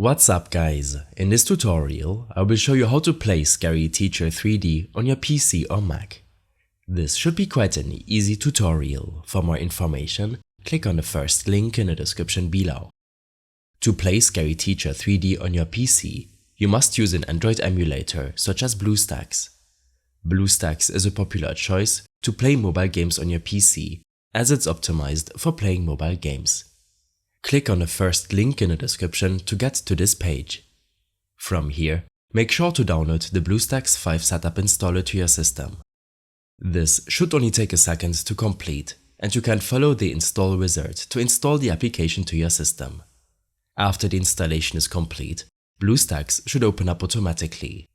What's up guys, in this tutorial I will show you how to play Scary Teacher 3D on your PC or Mac. This should be quite an easy tutorial. For more information, click on the first link in the description below. To play Scary Teacher 3D on your PC, you must use an Android emulator such as BlueStacks. BlueStacks is a popular choice to play mobile games on your PC as it's optimized for playing mobile games. Click on the first link in the description to get to this page. From here, make sure to download the BlueStacks 5 setup installer to your system. This should only take a second to complete, and you can follow the install wizard to install the application to your system. After the installation is complete, BlueStacks should open up automatically.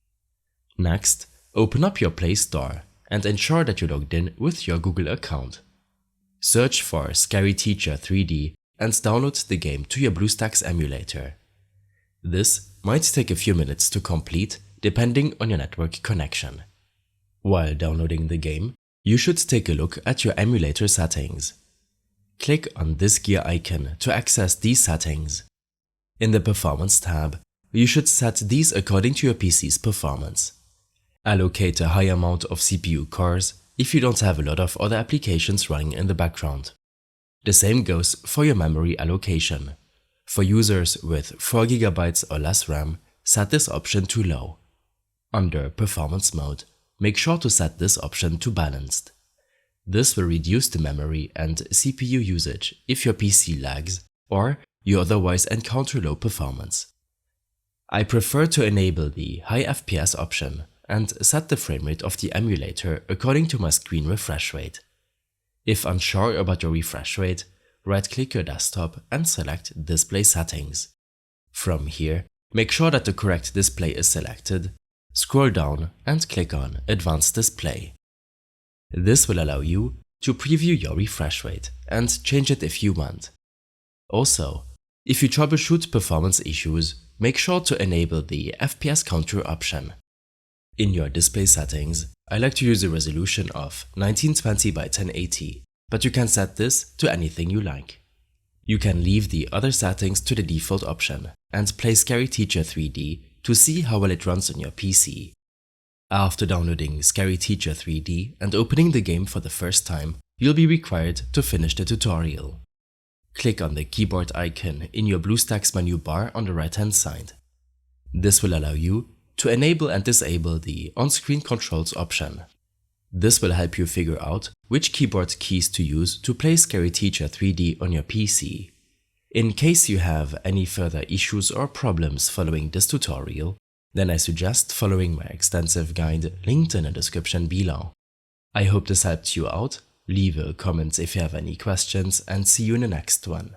Next, open up your Play Store and ensure that you're logged in with your Google account. Search for Scary Teacher 3D and download the game to your BlueStacks emulator. This might take a few minutes to complete depending on your network connection. While downloading the game, you should take a look at your emulator settings. Click on this gear icon to access these settings. In the Performance tab, you should set these according to your PC's performance. Allocate a high amount of CPU cores if you don't have a lot of other applications running in the background. The same goes for your memory allocation. For users with 4 GB or less RAM, set this option to low. Under Performance mode, make sure to set this option to balanced. This will reduce the memory and CPU usage if your PC lags or you otherwise encounter low performance. I prefer to enable the high FPS option and set the frame rate of the emulator according to my screen refresh rate. If unsure about your refresh rate, right-click your desktop and select Display Settings. From here, make sure that the correct display is selected, scroll down and click on Advanced Display. This will allow you to preview your refresh rate and change it if you want. Also, if you troubleshoot performance issues, make sure to enable the FPS counter option. In your display settings, I like to use a resolution of 1920 by 1080, but you can set this to anything you like. You can leave the other settings to the default option and play Scary Teacher 3D to see how well it runs on your PC. After downloading Scary Teacher 3D and opening the game for the first time, you'll be required to finish the tutorial. Click on the keyboard icon in your BlueStacks menu bar on the right-hand side. This will allow you to enable and disable the on-screen controls option. This will help you figure out which keyboard keys to use to play Scary Teacher 3D on your PC. In case you have any further issues or problems following this tutorial, then I suggest following my extensive guide linked in the description below. I hope this helped you out. Leave a comment if you have any questions and see you in the next one.